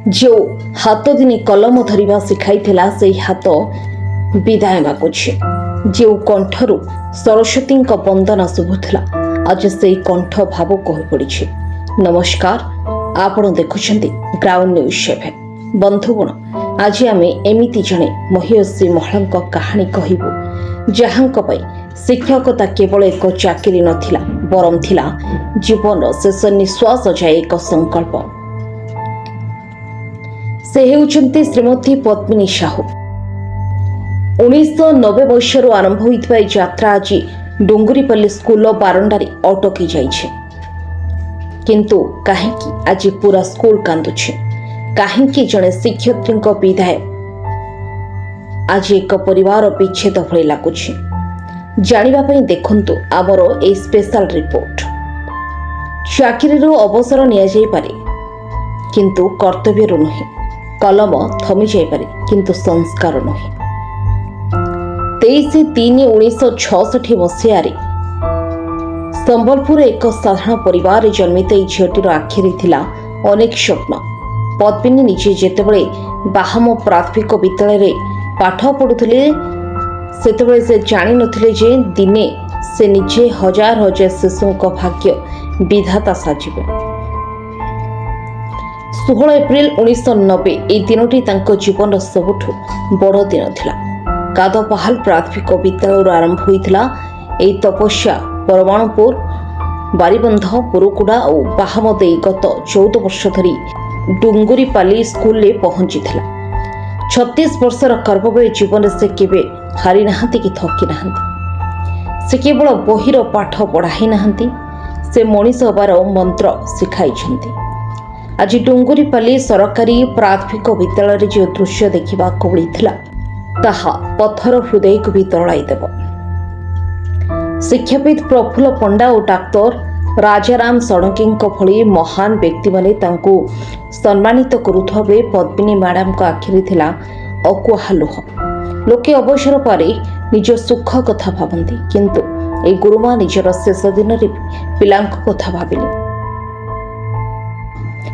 जो हाथ दिने कलम धरिबा शिखाइथिला से हाथ विदाय मागुछि। जो कंठरू सरस्वती वंदना शुभुला आज से कंठ भावुक हो पड़ी। नमस्कार, आपण देखुछंती ग्राउंड न्यूज 7। बंधुगण, आज आम एमिति जड़े महिषी महिला कहानी कहबू जहांक पई शिक्षकता केवल एक चाकरी नथिला बरम थिला जीवन शेष निश्वास जाए एक संकल्प। से हेउचंती श्रीमती पद्मिनी साहू। 1990 वर्षर आरंभ होइतबा यात्रा आज डुंगुरीपल्ली स्कूल बारंडारी अटकी जाइछे। किंतु काहेकि आज पूरा स्कूल कांदुछे? काहेकि जड़े शिक्षयित्री विदाय आज एक परिवार विच्छेद भली लगुछे? जानिबा पई देखंतु आमर ए स्पेशल रिपोर्ट। चाकरी अवसर निया जाई पारे किंतु कर्तव्य नुहे। कलम थमी जाई पारे किंतु संस्कार नुहे। 23/3/1966 मसीह संबलपुर एक साधारण परिवार जन्मित এই ঝিଅটির আখিরে थिला अनेक स्वप्न। पद्मिनी निजे जेतेबेले बाहाम प्राथमिक विद्यालय पाठ पढ़ुथिले सेतेबेले से जानि नथिले जे दिने से निजे हजार हजार शिशुओं भाग्य विधाता साजिबे। 16 एप्रिल 1990 এই দিনটি তাଙ୍କ জীবনର ସବୁଠୁ ବଡ଼ ଦିନ ଥିଲା। কাদপাহাল প্রাথমিক বিদ্যালয়ରୁ ଆରମ୍ଭ ହୋଇଥିଲା এই তপস্যা। परमाणुपुर, बारीबंध, पुरुकुड़ा और बाहाम देई गत 14 वर्ष धरी डुंगुरीपाली स्कूल ले पहुंची थिला। 36 वर्षर कर्ममय जीवन से केबे हारी नाहंती कि थकी नाहंती। से केवल बहिर पाठ पढ़ाई नाहंती, से मनीष हबार मंत्र शिखाई छंती। आज डुंगुरीपाली सरकारी प्राथमिक विद्यालय जो दृश्य देखा मिलता ताहा पत्थर हृदय को भी तड़ाई देव। शिक्षाविद प्रफुल्ल पंडा और डाक्टर राजाराम षडंगी भली महान व्यक्ति माने तांको सम्मानित करुवा बेले पद्मिनी मैडम को आखिरी थिला अकुहा लुह। लोके अवसर पारे निज सुख कथा भावती किंतु ए गुरुमा निजर शेष दिन पिला कथा भाविले।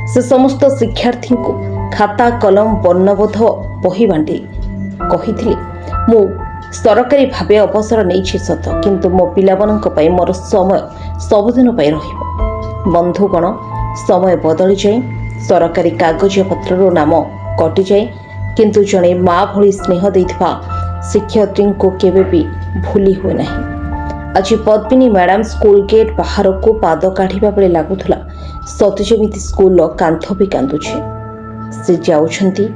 से समस्त शिक्षार्थी को खाता कलम वर्णबोध बही बांटी कही मु सरकारी भावे अवसर नहीं सत किंतु मो पिलामानंक पई मोर समय सबुदिन पई रहिबो। बंधुगण, समय बदली जाए, सरकारी कागज पत्रर नाम कटि जाए किंतु जड़े माँ भली स्नेह देथिबा शिक्षयित्री को केबे भी भूली हुए नहीं। आज पद्मिनी मैडम स्कूल गेट बाहर को पाद काढ़िबा बेले लागुथला सते जेमिति स्कूल कांथ भी कांदुछे। से जाउछंती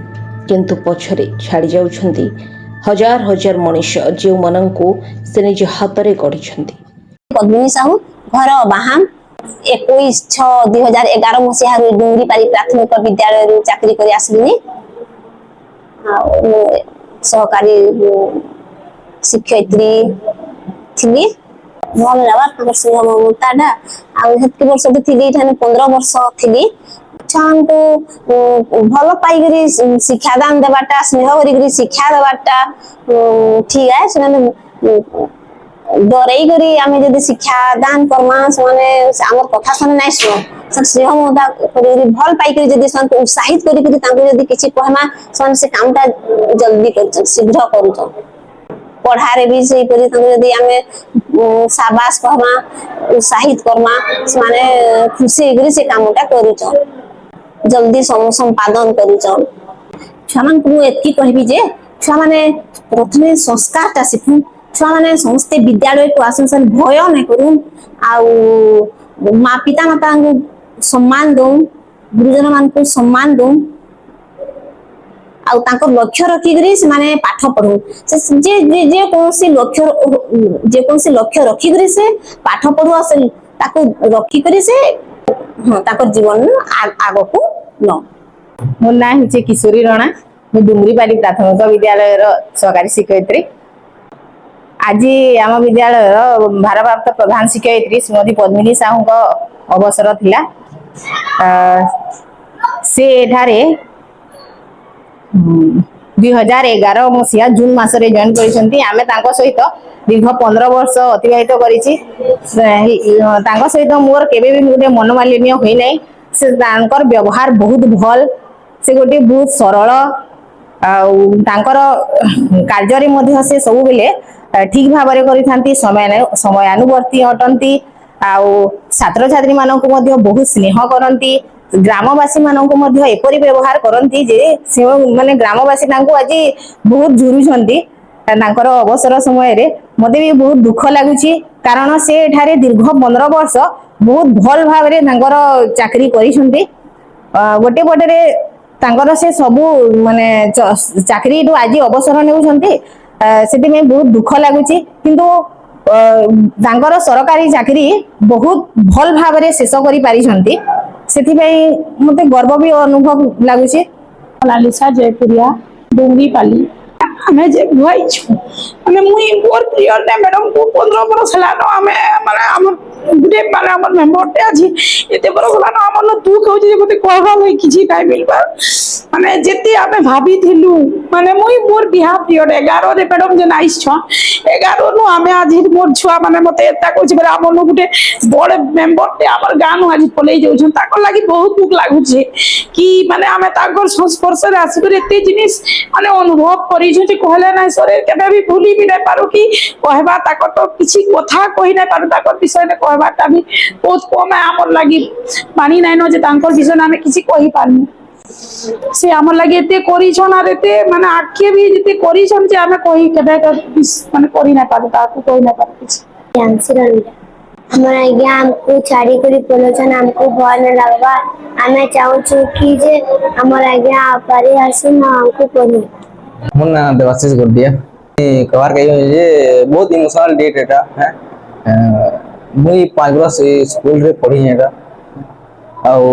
किंतु पछरे छाड़ी जाउछंती हजार हजार मनुष्य जो मनंको से निज हाथ रे गढ़ी। पद्मिनी साहू, घर बाहाम, 21/6/2011 मसीह डुंगरीपाली प्राथमिक विद्यालय चाकरी कर आसलिनी। सहकारी शिक्षयित्री थी। भल लगा स्नेह ममता वर्ष भी थी 15 वर्ष थी। छान को भल पाई शिक्षादान देवाटा स्नेह करी शिक्षा देवाटा ठीक है। से डरई करी आमे जदी शिक्षादान करमा से आम कथा सुने ना शुण स्नेह ममता करी भल पाई करी जदी सन उत्साहित करी तांको जदी किछि कहमा सन से कामटा जल्दी कर शीघ्र करू। पढ़ारे भी से करी तांको जदी आमे शाबाश कहमा उत्साहित करमा माने खुशी करी से कामटा करू जल्दी संपादन करूचन। छुआ मान को एति कहबी जे छुआ माने प्रथमे संस्कारटा शिखु। छुआ माने समस्ते विद्यालय को आसन भय नहीं करूँ आउ माँ पिता माता को सम्मान दो, गुरुजन मान को सम्मान दो आउ तांको लक्ष्य रखी करी से माने पाठ पढ़ू। से जे जे कोनसी लक्ष्य रखी करी से पाठ पढ़ू आसे ताको रखी करी से जीवन आग को न। मो ना हे किशोरी राणा, मु डुंगरीपाली प्राथमिक विद्यालय सहकारी शिक्षयित्री। आज आम विद्यालय भारप्राप्त प्रधान शिक्षयित्री श्रीमती पद्मिनी साहू अवसर थिला। से एठारे 2011 मसीहा जून मासरे जॉइन करिसंती। आमे तांको सहित दीर्घ 15 वर्ष अतिबाहित करिछि। तांको सहित मोर केबे भी गोटे मनोमालिन्य होई नै। से तांकर व्यवहार बहुत भल से गोटे बहुत सरल तांकर कार्य मध्य से सब बेले ठीक भाव करिथांती समयानुवर्ती अटंती आउ छात्र छात्री मानक मध्य बहुत स्नेह करती ग्रामवासी मानक मध्य एपरि व्यवहार करती जे से माने ग्रामवासी तांको आज बहुत झुरुछंती तांकर अवसर समय रे मते भी बहुत दुख लागुची कारण से एठारे दीर्घ 15 वर्ष बहुत भल भाव रे तांकर चाकरी करिसंती गोटे पटे तांकर से सबु माने चाकरी रु आज अवसर नेउछंती सेति में बहुत दुख लागुची किंतु तांकर सरकारी चाकरी बहुत भल भाव रे शेष करि पारिसंती सेति मते गर्व भी अनुभव लागुची। लालिसा जयपुरिया डुंगरी पाली हमें जे भाई छु माने मुई मोर प्रियर ने मैडम को 15 बरस हला न हमें माने हम गुडे माने हमर मेंबर टे अछि एते बरस हला न हमर न दुख होछि जे मते कहबा होई किछि काय मिलबा माने जेते हमें भाभी थिलु माने मुई मोर बिहा प्रियर 11 रे मैडम जे नाइस छ 11 नु हमें आज मोर छुआ माने मते एता कहछि बरे हमर न गुडे बड़ मेंबर टे हमर गान आज पलै जाउ छ ताको लागि बहुत दुख लागु छै कि माने हमें ताकर संस्पर्श रे आसी कर एते जिनिस माने अनुभव करि छ कहले ना सरे केबे भी भूली भी नहीं पारू कि कहबा ताको तो किछि कथा कहि नहीं पारू ताको विषय ने कहबाटा भी बहुत कम है हमर लागि पानी नहीं न जे तांकर विषय ने हमें किछि कहि पारनु से हमर लागि एते करि छन आ एते माने आखे भी जते करि छन जे हमें कहि केबे माने करि नहीं पारू ताको कहि नहीं पारू किछि हमारा ज्ञान को छाड़ी करी पलोचन हमको भल न लगवा हमें चाहू छु कि जे हमारा ज्ञान पारी आसी ना हमको कोनी मोर ना देवाशीष गोडिया कवर कही जे बहुत इमोशनल डेट एटा है मुई 5 वर्ष स्कूल रे पढ़ी एटा आउ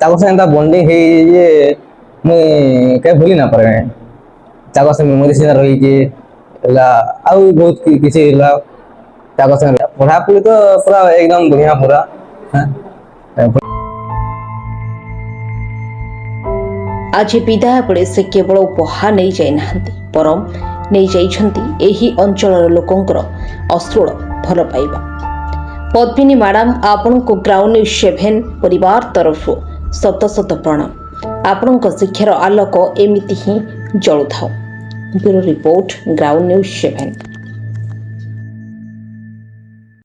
ताको से एंता बॉन्डिंग हे जे मुई के भूली ना पारे ताको से मेमोरी से रही जे ला आउ बहुत किछि ला ताको से पढ़ा पुली तो पूरा एकदम बढ़िया पूरा आज विदाय बेले से केवल उपहार नहीं जाइना परम नहीं जाइछंती एही अंचलर लोकंकर अश्रुल भल पाइबा। पद्मिनी मैडम आपण को ग्राउंड न्यूज 7 परिवार तरफ शत शत प्रणाम आपण शिक्षार आलोक एमिति ही जलुथाओ। Bureau report ground news 7।